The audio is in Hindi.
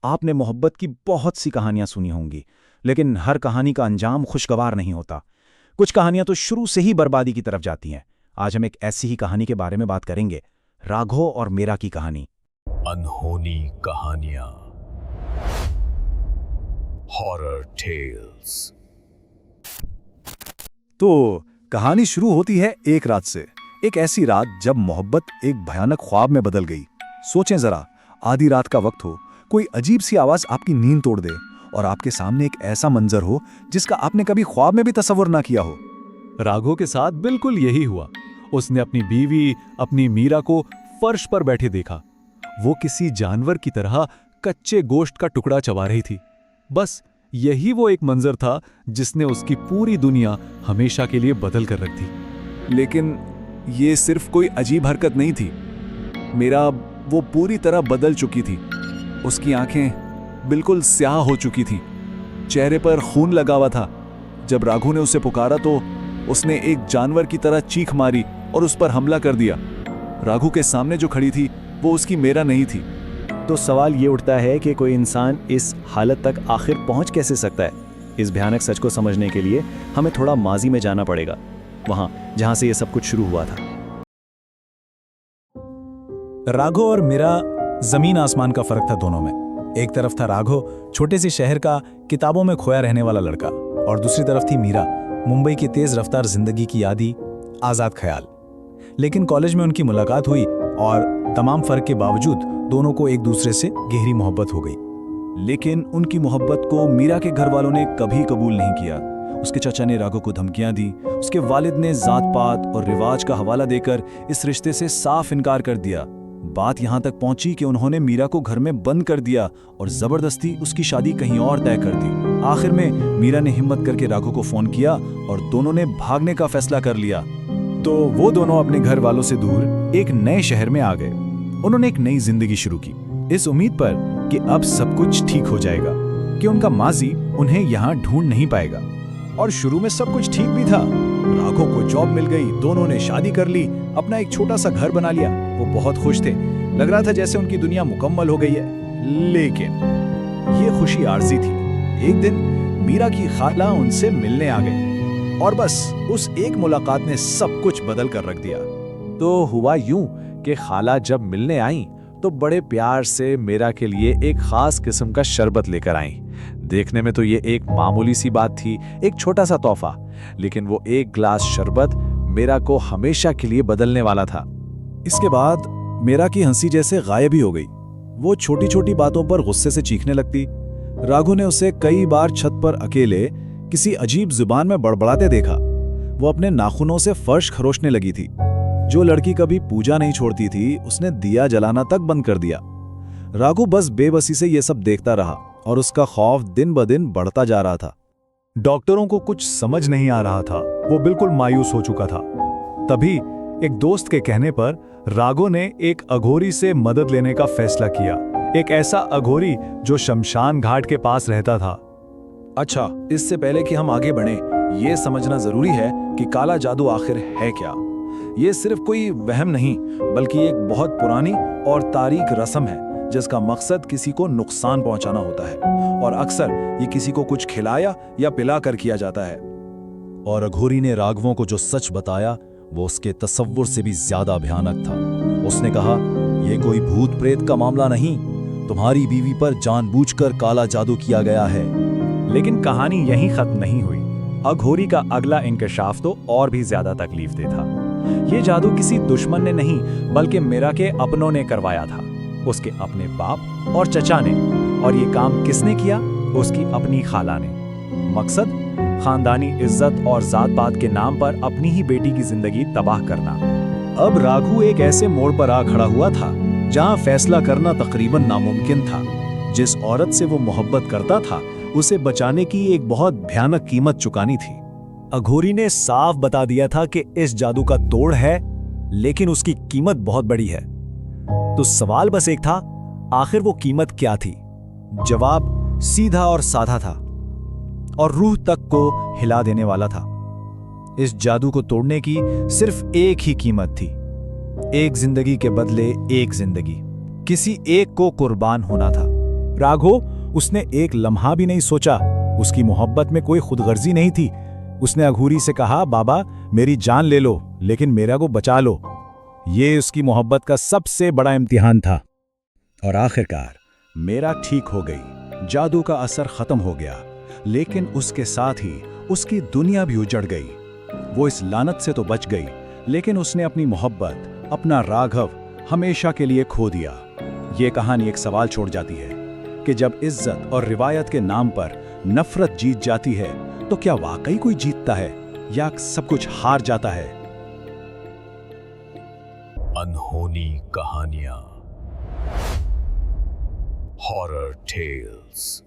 आपने मोहब्बत की बहुत सी कहानियां सुनी होंगी, लेकिन हर कहानी का अंजाम खुशगवार नहीं होता। कुछ कहानियां तो शुरू से ही बर्बादी की तरफ जाती हैं। आज हम एक ऐसी ही कहानी के बारे में बात करेंगे, राघव और मीरा की कहानी। अनहोनी कहानियां, हॉरर टेल्स। तो कहानी शुरू होती है एक रात से। एक ऐसी रात जब मोहब्बत एक भयानक ख्वाब में बदल गई। सोचें जरा, आधी रात का वक्त हो, कोई अजीब सी आवाज आपकी नींद तोड़ दे और आपके सामने एक ऐसा मंजर हो जिसका आपने कभी ख्वाब में भी तसव्वुर ना किया हो। राघव के साथ बिल्कुल यही हुआ। उसने अपनी बीवी, अपनी मीरा को फर्श पर बैठे देखा। वो किसी जानवर की तरह कच्चे गोश्त का टुकड़ा चबा रही थी। बस यही वो एक मंजर था जिसने उसकी पूरी दुनिया हमेशा के लिए बदल कर रख दी। लेकिन ये सिर्फ कोई अजीब हरकत नहीं थी। मीरा वो पूरी तरह बदल चुकी थी। उसकी आंखें बिल्कुल स्याह हो चुकी थीं, चेहरे पर खून लगा हुआ था। जब राघव ने उसे पुकारा तो उसने एक जानवर की तरह चीख मारी और उस पर हमला कर दिया। राघव के सामने जो खड़ी थी वो उसकी मीरा नहीं थी। तो सवाल ये उठता है कि कोई इंसान इस हालत तक आखिर पहुंच कैसे सकता है। इस भयानक सच को समझने के लिए हमें थोड़ा माजी में जाना पड़ेगा, वहां जहां से ये सब कुछ शुरू हुआ था। राघव और मीरा जमीन आसमान का फर्क था दोनों में। एक तरफ था राघव, छोटे से शहर का किताबों में खोया रहने वाला लड़का, और दूसरी तरफ थी मीरा, मुंबई की तेज रफ्तार जिंदगी की आदी, आजाद ख्याल। लेकिन कॉलेज में उनकी मुलाकात हुई और तमाम फर्क के बावजूद दोनों को एक दूसरे से गहरी मोहब्बत हो गई। लेकिन उनकी मोहब्बत को मीरा के घर वालों ने कभी कबूल नहीं किया। उसके चाचा ने राघव को धमकियां दी। उसके वालिद ने जात पात और रिवाज का हवाला देकर इस रिश्ते से साफ इनकार कर दिया। बात यहां तक पहुंची कि उन्होंने मीरा को घर में बंद कर दिया और जबरदस्ती उसकी शादी कहीं और तय कर दी। आखिर में मीरा ने हिम्मत करके राघव को फोन किया और दोनों ने भागने का फैसला कर लिया। तो वो दोनों अपने घर वालों से दूर एक नए शहर में आ गए। उन्होंने एक नई जिंदगी शुरू की, इस उम्मीद पर कि अब सब कुछ ठीक हो जाएगा, कि उनका माजी उन्हें यहाँ ढूंढ नहीं पाएगा। और शुरू में सब कुछ ठीक भी था। राघव को जॉब मिल गई, दोनों ने शादी कर ली, अपना एक छोटा सा घर बना लिया। वो बहुत खुश थे, लग रहा था जैसे उनकी दुनिया मुकम्मल हो गई है। लेकिन ये खुशी आर्जी थी। एक दिन मीरा की खाला उनसे मिलने आ गई और बस उस एक मुलाकात ने सब कुछ बदल कर रख दिया। तो हुआ यूं कि खाला जब मिलने आई तो बड़े प्यार से मीरा के लिए एक खास किस्म का शरबत लेकर आई। देखने में तो ये एक मामूली सी बात थी, एक छोटा सा तोहफा, लेकिन वो एक ग्लास शरबत मीरा को हमेशा के लिए बदलने वाला था। इसके बाद मीरा की हंसी जैसे गायब ही हो गई। वो छोटी छोटी बातों पर गुस्से से चीखने लगती। राघव ने उसे कई बार छत पर अकेले किसी अजीब जुबान में बड़बड़ाते देखा। वो अपने नाखूनों से फर्श खरोचने लगी थी। जो लड़की कभी पूजा नहीं छोड़ती थी, उसने दिया जलाना तक बंद कर दिया। राघव बस बेबसी से ये सब देखता रहा और उसका खौफ दिन ब दिन बढ़ता जा रहा था। डॉक्टरों को कुछ समझ नहीं आ रहा था, वो बिल्कुल मायूस हो चुका था। तभी एक दोस्त के कहने पर राघव ने एक अघोरी से मदद लेने का फैसला किया। एक ऐसा अघोरी जो शमशान घाट के पास रहता था। अच्छा, इससे पहले कि हम आगे बढ़ें, ये समझना जरूरी है कि काला जादू आखिर है क्या। ये सिर्फ कोई वहम नहीं, बल्कि एक बहुत पुरानी और तारीख रस्म है जिसका मकसद किसी को नुकसान पहुंचाना होता है, और अक्सर ये किसी को कुछ खिलाया या पिलाकर किया जाता है। और अघोरी ने राघवों को जो सच बताया वो उसके तसव्वुर से भी ज्यादा भयानक था। उसने कहा, यह कोई भूत प्रेत का मामला नहीं, तुम्हारी बीवी पर जानबूझकर काला जादू किया गया है। लेकिन कहानी यहीं खत्म नहीं हुई। अघोरी का अगला इंकशाफ तो और भी ज्यादा तकलीफदेह था। ये जादू किसी दुश्मन ने नहीं, बल्कि मीरा के अपनों ने करवाया था, उसके अपने बाप और चचा ने। और ये काम किसने किया? उसकी अपनी खाला ने। मकसद, खानदानी इज्जत और जात पात के नाम पर अपनी ही बेटी की जिंदगी तबाह करना। अब राघव एक ऐसे मोड़ पर आ खड़ा हुआ था जहां फैसला करना तकरीबन नामुमकिन था। जिस औरत से वो मोहब्बत करता था, उसे बचाने की एक बहुत भयानक कीमत चुकानी थी। अघोरी ने साफ बता दिया था कि इस जादू का तोड़ है, लेकिन उसकी कीमत बहुत बड़ी है। तो सवाल बस एक था, आखिर वो कीमत क्या थी? जवाब सीधा और साधा था और रूह तक को हिला देने वाला था। इस जादू को तोड़ने की सिर्फ एक ही कीमत थी, एक जिंदगी के बदले एक जिंदगी। किसी एक को कुर्बान होना था। राघो, उसने एक लम्हा भी नहीं सोचा। उसकी मोहब्बत में कोई खुदगर्जी नहीं थी। उसने अघोरी से कहा, बाबा मेरी जान ले लो लेकिन मेरा को बचा लो। ये उसकी मोहब्बत का सबसे बड़ा इम्तिहान था। और आखिरकार मेरा ठीक हो गई, जादू का असर खत्म हो गया, लेकिन उसके साथ ही उसकी दुनिया भी उजड़ गई। वो इस लानत से तो बच गई, लेकिन उसने अपनी मोहब्बत, अपना राघव हमेशा के लिए खो दिया। ये कहानी एक सवाल छोड़ जाती है कि जब इज्जत और रिवायत के नाम पर नफरत जीत जाती है तो क्या वाकई कोई जीतता है या सब कुछ हार जाता है? अनहोनी कहानियां, हॉरर टेल्स।